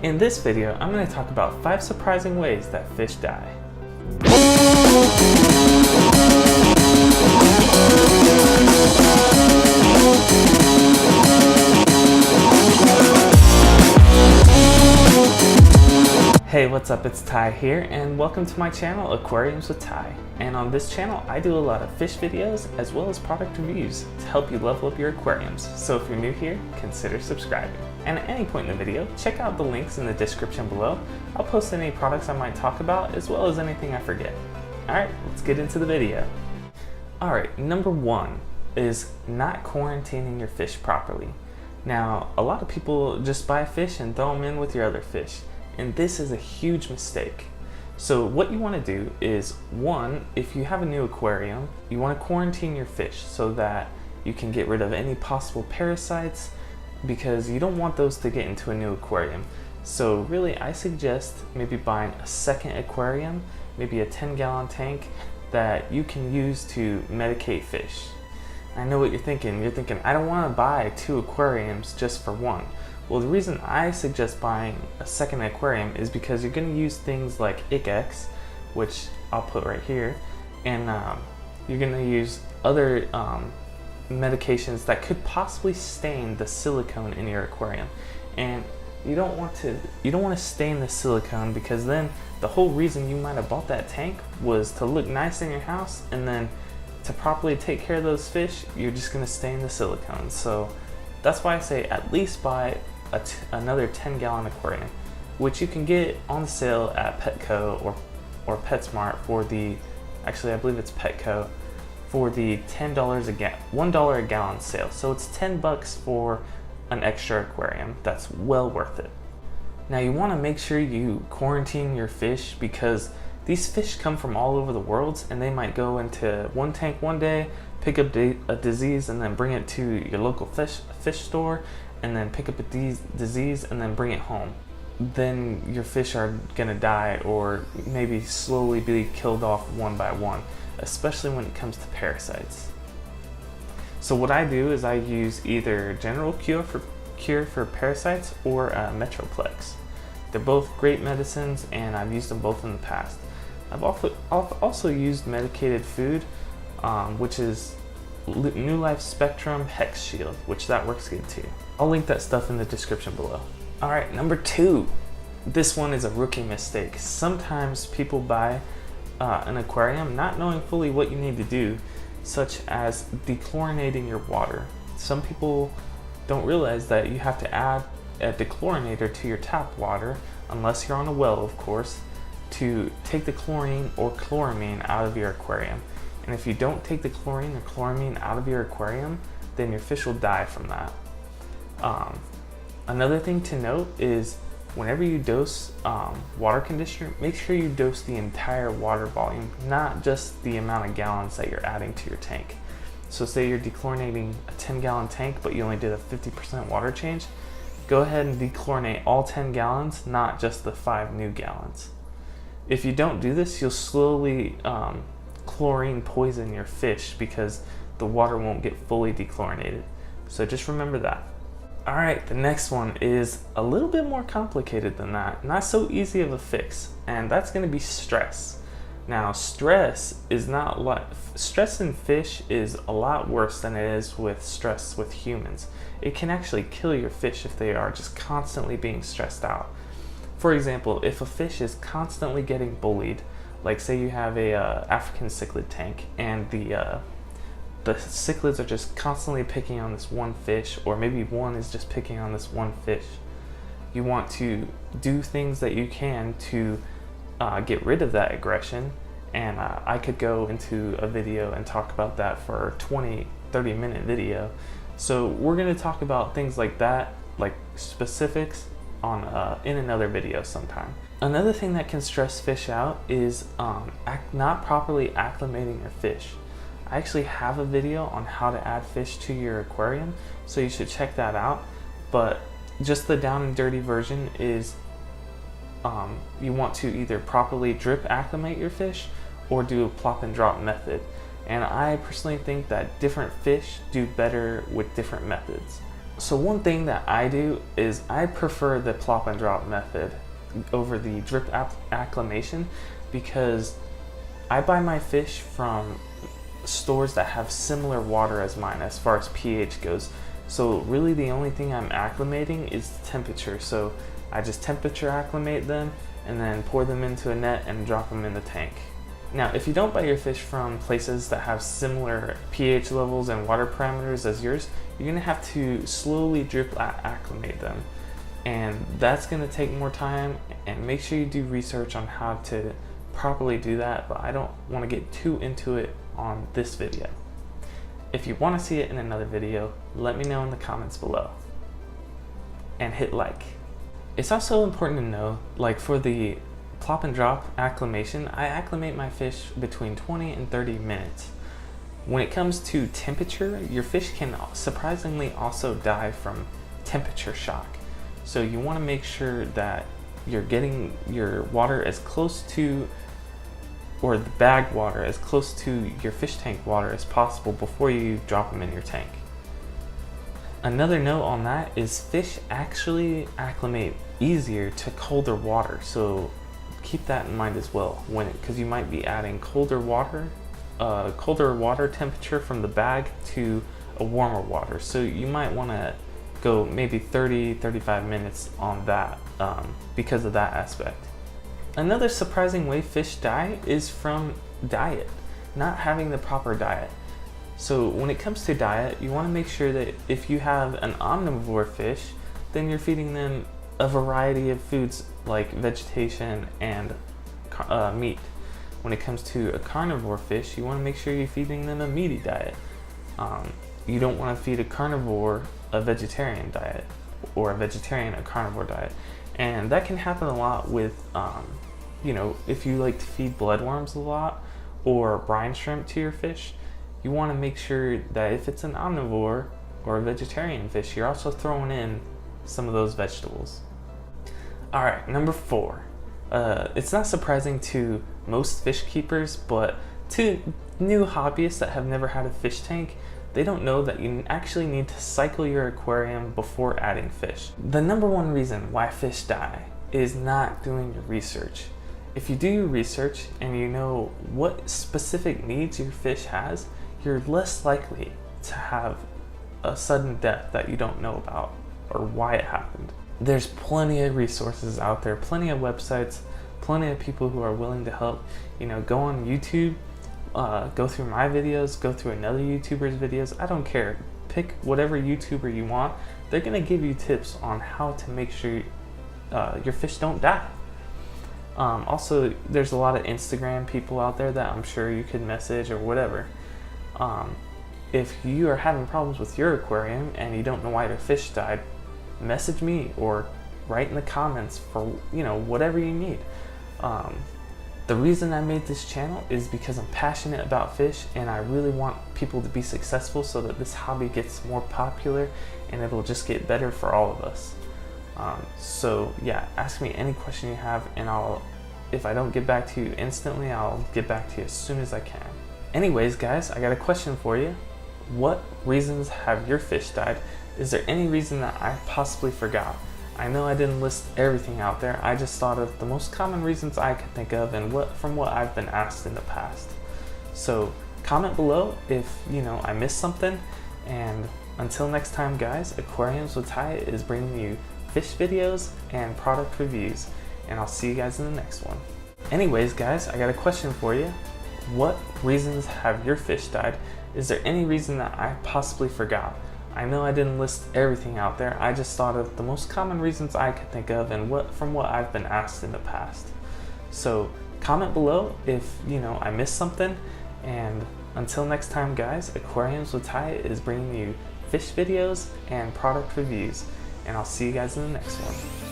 In this video, I'm going to talk about 5 surprising ways that fish die. Hey, what's up? It's Ty here, and welcome to my channel, Aquariums with Ty. And on this channel, I do a lot of fish videos as well as product reviews to help you level up your aquariums. So if you're new here, consider subscribing. And at any point in the video, check out the links in the description below. I'll post any products I might talk about as well as anything I forget. Alright, let's get into the video. Alright, number 1 is not quarantining your fish properly. Now, a lot of people just buy fish and throw them in with your other fish. And this is a huge mistake. So what you want to do is, 1, if you have a new aquarium, you want to quarantine your fish so that you can get rid of any possible parasites, because you don't want those to get into a new aquarium. So really, I suggest maybe buying a second aquarium, maybe a 10-gallon tank that you can use to medicate fish. I know what you're thinking. You're thinking, I don't want to buy 2 aquariums just for 1. Well, the reason I suggest buying a second aquarium is because you're going to use things like ICX, which I'll put right here, and you're going to use other medications that could possibly stain the silicone in your aquarium. And you don't want to stain the silicone, because then the whole reason you might have bought that tank was to look nice in your house, and then to properly take care of those fish, you're just going to stain the silicone. So that's why I say at least buy another 10-gallon aquarium, which you can get on sale at Petco or PetSmart for the, actually I believe it's Petco, for the $1 a gallon sale. So it's 10 bucks for an extra aquarium. That's well worth it. Now you want to make sure you quarantine your fish, because these fish come from all over the world, and they might go into one tank one day, pick up a disease, and then bring it to your local fish store, and then pick up a disease and then bring it home. Then your fish are gonna die, or maybe slowly be killed off one by one, especially when it comes to parasites. So what I do is I use either General Cure for parasites or Metroplex. They're both great medicines, and I've used them both in the past. I've also used medicated food, which is New Life Spectrum Hex Shield, which that works good too. I'll link that stuff in the description below. Alright, number 2. This one is a rookie mistake. Sometimes people buy an aquarium not knowing fully what you need to do, such as dechlorinating your water. Some people don't realize that you have to add a dechlorinator to your tap water, unless you're on a well, of course, to take the chlorine or chloramine out of your aquarium. And if you don't take the chlorine or chloramine out of your aquarium, then your fish will die from that. Another thing to note is, whenever you dose water conditioner, make sure you dose the entire water volume, not just the amount of gallons that you're adding to your tank. So say you're dechlorinating a 10-gallon tank, but you only did a 50% water change, go ahead and dechlorinate all 10 gallons, not just the 5 new gallons. If you don't do this, you'll slowly chlorine poison your fish, because the water won't get fully dechlorinated. So just remember that. Alright, the next one is a little bit more complicated than that. Not so easy of a fix, and that's going to be stress. Now, stress in fish is a lot worse than it is with stress with humans. It can actually kill your fish if they are just constantly being stressed out. For example, if a fish is constantly getting bullied, like say you have a African cichlid tank, and the cichlids are just constantly picking on this one fish, or maybe one is just picking on this one fish, you want to do things that you can to get rid of that aggression. And I could go into a video and talk about that for a 20-30 minute video. So we're going to talk about things like that, like specifics, on in another video sometime. Another thing that can stress fish out is not properly acclimating your fish. I actually have a video on how to add fish to your aquarium, so you should check that out. But just the down and dirty version is you want to either properly drip acclimate your fish or do a plop and drop method. And I personally think that different fish do better with different methods. So one thing that I do is I prefer the plop and drop method over the drip acclimation, because I buy my fish from stores that have similar water as mine as far as pH goes. So really the only thing I'm acclimating is the temperature. So I just temperature acclimate them and then pour them into a net and drop them in the tank. Now, if you don't buy your fish from places that have similar pH levels and water parameters as yours, you're gonna have to slowly drip acclimate them. And that's gonna take more time, and make sure you do research on how to properly do that, but I don't wanna get too into it on this video. If you wanna see it in another video, let me know in the comments below. And hit like. It's also important to know, like for the plop and drop acclimation, I acclimate my fish between 20 and 30 minutes. When it comes to temperature, your fish can surprisingly also die from temperature shock. So you want to make sure that you're getting your water as close to, or the bagged water as close to your fish tank water as possible before you drop them in your tank. Another note on that is fish actually acclimate easier to colder water, so keep that in mind as well, because you might be adding colder water temperature from the bag to a warmer water. So you might want to go maybe 30-35 minutes on that because of that aspect. Another surprising way fish die is from diet, not having the proper diet. So when it comes to diet, you want to make sure that if you have an omnivore fish, then you're feeding them a variety of foods like vegetation and meat. When it comes to a carnivore fish, you want to make sure you're feeding them a meaty diet. You don't want to feed a carnivore a vegetarian diet, or a vegetarian a carnivore diet. And that can happen a lot with, if you like to feed bloodworms a lot or brine shrimp to your fish, you want to make sure that if it's an omnivore or a vegetarian fish, you're also throwing in some of those vegetables. All right, number 4. It's not surprising to most fish keepers, but to new hobbyists that have never had a fish tank, they don't know that you actually need to cycle your aquarium before adding fish. The number one reason why fish die is not doing your research. If you do your research and you know what specific needs your fish has, you're less likely to have a sudden death that you don't know about or why it happened. There's plenty of resources out there, plenty of websites, plenty of people who are willing to help. Go on YouTube, go through my videos, go through another YouTuber's videos. I don't care. Pick whatever YouTuber you want. They're gonna give you tips on how to make sure your fish don't die. Also, there's a lot of Instagram people out there that I'm sure you could message or whatever. If you are having problems with your aquarium and you don't know why your fish died, message me or write in the comments for whatever you need. The reason I made this channel is because I'm passionate about fish, and I really want people to be successful so that this hobby gets more popular and it'll just get better for all of us. So yeah, ask me any question you have, and if I don't get back to you instantly, I'll get back to you as soon as I can. Anyways guys, I got a question for you. What reasons have your fish died? Is there any reason that I possibly forgot? I know I didn't list everything out there. I just thought of the most common reasons I could think of and from what I've been asked in the past. So comment below if I missed something, and until next time guys, Aquariums with Ty is bringing you fish videos and product reviews, and I'll see you guys in the next one. Anyways guys, I got a question for you. What reasons have your fish died? Is there any reason that I possibly forgot? I know I didn't list everything out there. I just thought of the most common reasons I could think of and from what I've been asked in the past. So comment below if I missed something, and until next time guys, Aquariums with Ty is bringing you fish videos and product reviews, and I'll see you guys in the next one.